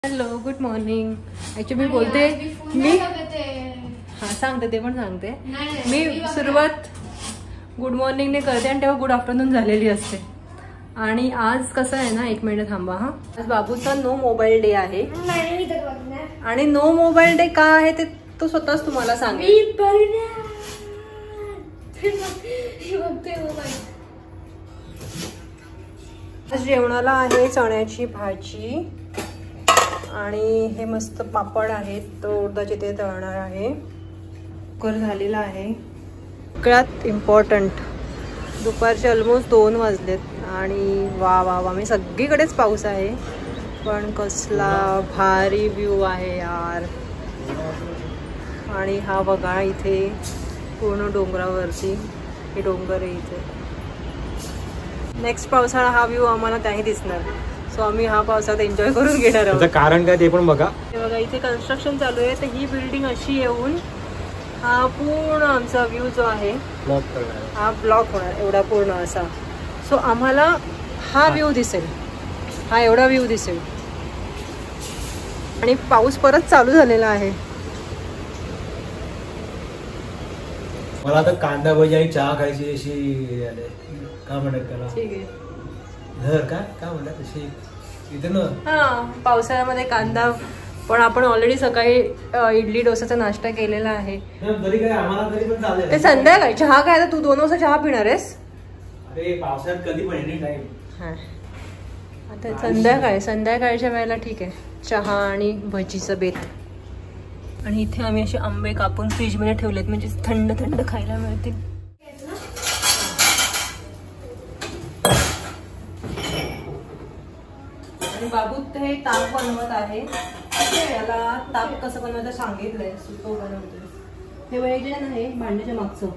Hello good morning. Actually मी बोलते मी हां सांगते ते पण सांगते मी सुरुवात गुड मॉर्निंगने करते आणि तेव्हा गुड आफ्टरनून झालेली असते. आणि आज कसं आहे ना, 1 मिनिट थांबा. हां, आज बाबूचा नो मोबाईल डे आहे. आणि नो मोबाईल डे का आहे ते तो स्वतःच तुम्हाला सांगेल. जेवणाला आहे चण्याची भाजी आणि हे मस्त पापड आहेत, तो उडदाचे ते तळणार आहे. कुकर झालेला आहे. सगळ्यात इम्पॉर्टंट, दुपारचे ऑलमोस्ट 2 वाजलेत आणि वा वा वा मी सगळीकडेच पाऊस आहे, पण कसला भारी व्ह्यू आहे यार. आणि हा बघा इथे पूर्ण डोंगरावरती हे डोंगर आहे इथे. नेक्स्ट पावसाळा हा व्ह्यू आम्हाला त्याही दिसणार, सो आम्ही हा पावसात एन्जॉय करून घेणार आहोत. कारण काय ते पण बघा. हे बघा इथे कन्स्ट्रक्शन चालू आहे, तर ही बिल्डिंग अशी येऊन हा पूर्ण आमचा व्ह्यू जो आहे हा ब्लॉक होणार एवढा पूर्ण असा. सो आम्हाला हा व्ह्यू दिसेल, हा एवढा व्ह्यू दिसेल. आणि पाऊस परत चालू झालेला आहे. मला आता कांदा भजी आणि चहा खायची अशी काय म्हणतात त्याला, ठीक आहे काय म्हणतात तशी इथे ना. हा, पावसाळ्यामध्ये कांदा. पण आपण ऑलरेडी सकाळी इडली डोसाचा नाश्ता केलेला आहे. ते संध्याकाळी चहा काय, आता तू 2 वाजता चहा पिणार आहेस? अरे पावसाळ्यात कधी पण एनी टाइम. हा, आता संध्याकाळच्या वेळेला ठीक आहे, चहा आणि भजीचं बेत. आणि इथे आम्ही असे आंबे कापून फ्रीजमध्ये ठेवलेत, म्हणजे थंड थंड खायला मिळतील. आणि बाबू हे ताक बनवत आहे. याला ताक कसं बनवायचं सांगितलंय, तो बनवतोय. हे वयाचे नाही भांड्याच्या मागचं.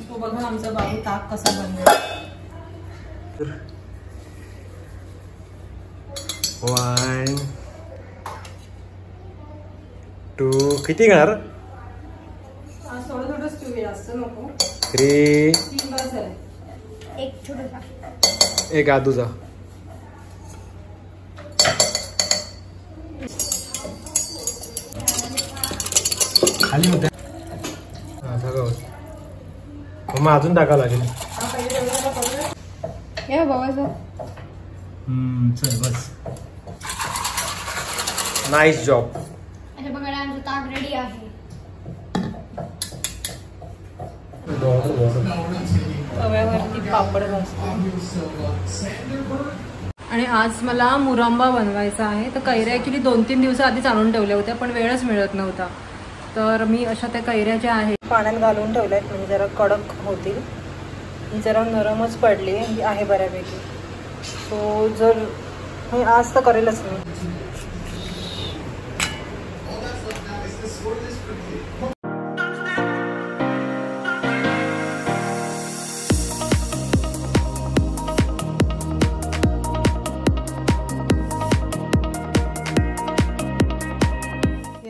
तो बघा आमचा बाबू ताक कसं बनवतो. 1 2 किती घेणार? थोडं थोडंच पिऊया, जास्त नको. 3 3 बस झाले. एक छोटासा, एक आदूचा. खाली होत्या मग अजून टाकावं लागेल. या बाबा चल बस. Nice job. अच्छा बघा आमचं ताक रेडी आहे. तव्यावरती पापड भाजतो. आणि आज मला मुरंबा बनवायचा आहे. तर कैऱ्या ॲक्च्युली 2-3 दिवस आधीच आणून ठेवल्या होत्या, पण वेळच मिळत नव्हता. तर मी अशा त्या कैऱ्या ज्या आहेत पाण्यात घालून ठेवल्या आहेत, म्हणजे जरा कडक होतील. ही जरा नरमच पडली आहे बऱ्यापैकी. सो जर हे आज तर करेलच मी.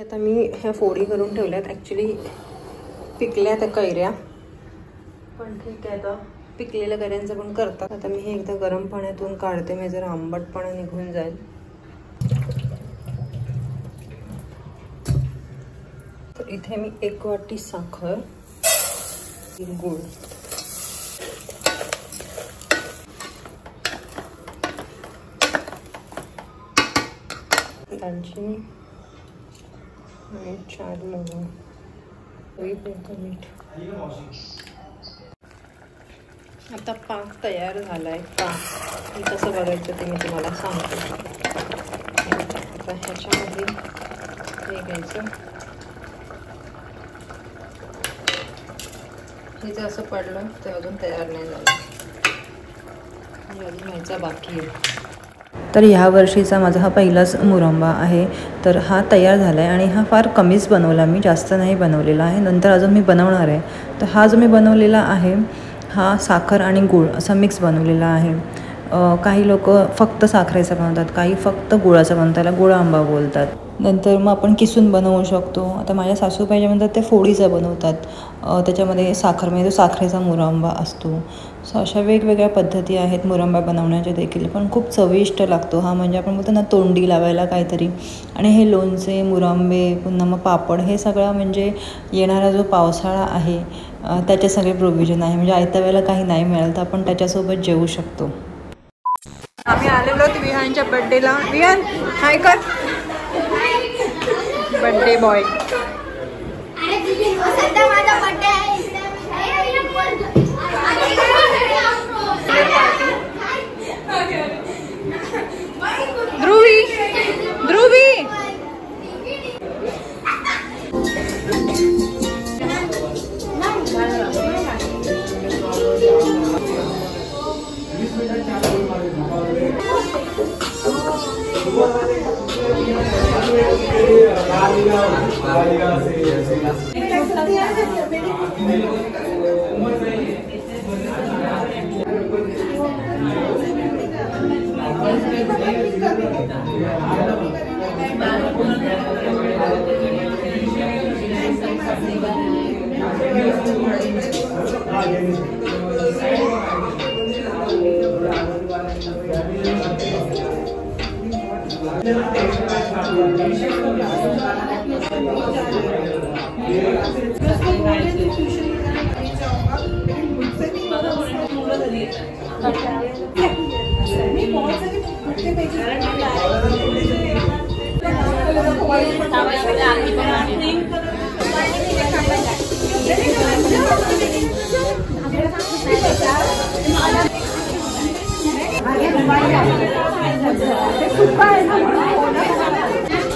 आता मी ह्या फोडी करून ठेवल्यात. ॲक्च्युली पिकल्या त्या कैऱ्या, पण ठीक आहे, आता पिकलेल्या कैऱ्यांचं पण करतात. आता मी हे एकदा गरम पाण्यातून काढते, म्हणजे जरा आंबटपणा निघून जाईल. तर इथे मी 1 वाटी साखर, गूळ, दालचिनी आणि 4 लवंग, मीठ. आता पाक तयार झालाय. पाक मी कसं बघायचं ते मी तुम्हाला सांगते. आता ह्याच्यामध्ये हे घ्यायचं. हे जर असं पडलं तर अजून तयार नाही झालं, अजून व्हायचा बाकी आहे. तर ह्या वर्षीचा माझा हा पहिलाच मुरंबा आहे. तर हा तयार झाला आहे आणि हा फार कमीच बनवला मी, जास्त नाही बनवलेला आहे. नंतर अजून मी बनवणार आहे. तर हा जो मी बनवलेला आहे हा साखर आणि गूळ असा मिक्स बनवलेला आहे. काही लोक फक्त साखरेचा बनवतात, काही फक्त गुळाचा बनवतात, त्याला गुळ आंबा बोलतात. नंतर मग आपण किसून बनवू शकतो. आता माझ्या सासूबाई जे म्हणतात ते फोडीचा बनवतात, त्याच्यामध्ये साखर म्हणजे तो साखरेचा मुरंबा असतो. सो अशा वेगवेगळ्या पद्धती आहेत मुरंबा बनवण्याच्या देखील, पण खूप चविष्ट लागतो हा. म्हणजे आपण बोलतो ना तोंडी लावायला काहीतरी. आणि हे लोणचे, मुरंबे, पुन्हा मग पापड, हे सगळं म्हणजे येणारा जो पावसाळा आहे त्याचे सगळे प्रोव्हिजन आहे. म्हणजे आयत्या वेळेला काही नाही मिळालं तर आपण त्याच्यासोबत जेवू शकतो. आम्ही आलेलो आहोत विहानच्या बर्थडेला. विहान हाय कर, बर्थडे बॉय. ध्रुवी, ध्रुवी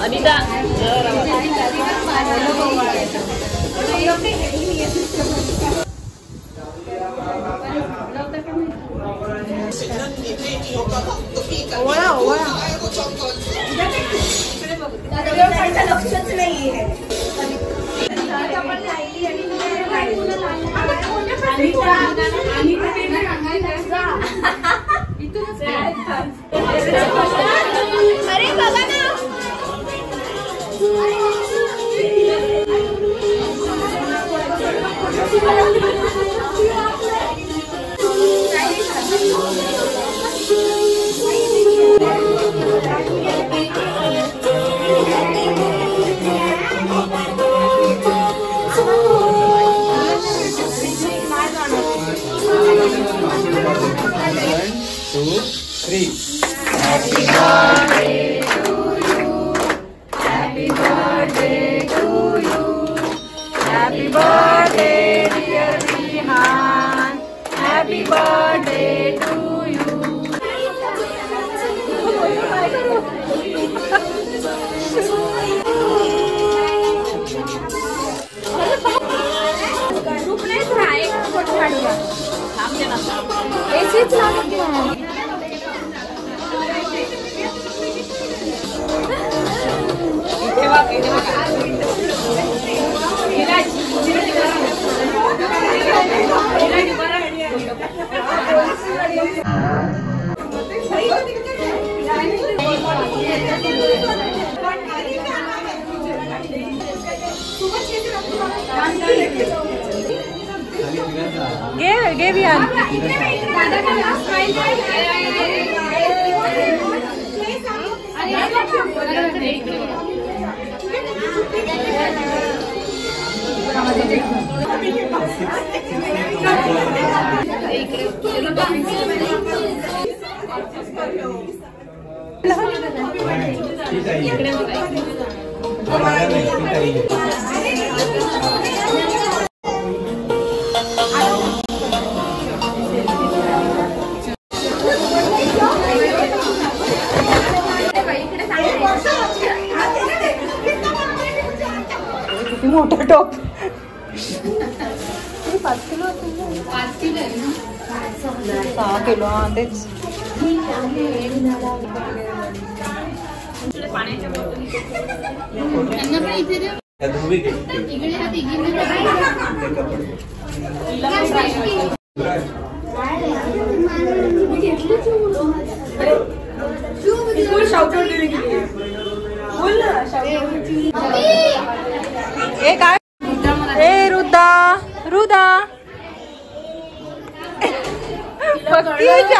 अनिता ओळा ओळा लक्षच नाही अरे बघा ना. घे विहान. मोठा टोप 5 किलो 5 किलो 6 किलो. हा तेच.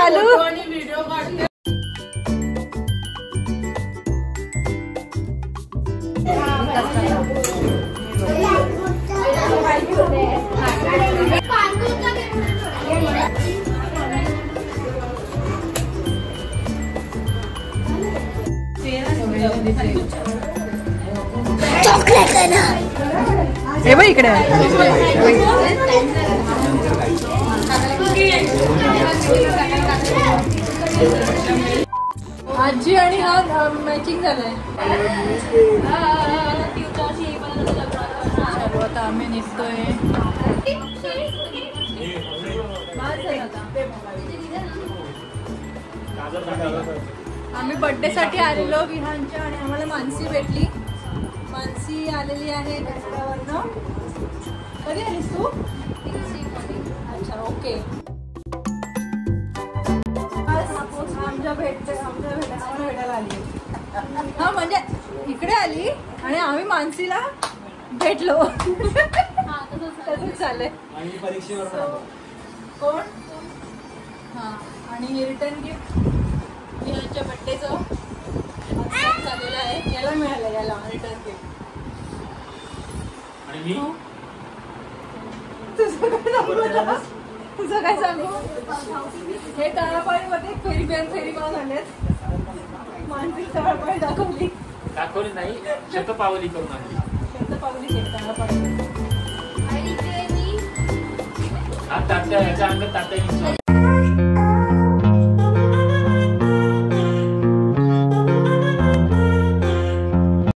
चालू. हे बघ इकडे आजी आणि हा मॅचिंग झालंय. आता आम्ही निघतोय. आम्ही बर्थडे साठी आलेलो विहानच्या आणि आम्हाला मानसी भेटली. मानसी आलेली आहे रस्त्यावरनं. कधी आलीस तू? अच्छा ओके. आमच्या भेटायला आली. हा म्हणजे इकडे आली आणि आम्ही मानसीला भेटलो. तसंच चाललंय. कोण? हा आणि रिटर्न गिफ्ट विहानच्या बर्थडेचं झालेलं आहे. याला मिळालं याला रिटर्न गिफ्ट. तुझं काय सांगू? हे तळापाळी मध्ये फेरी मारून आलेत. मानसिक तळापाळी दाखवली नाही शतपावली करून आणली. शतपावली केली तळापाळी. तात्या याच्या अंगात तात्या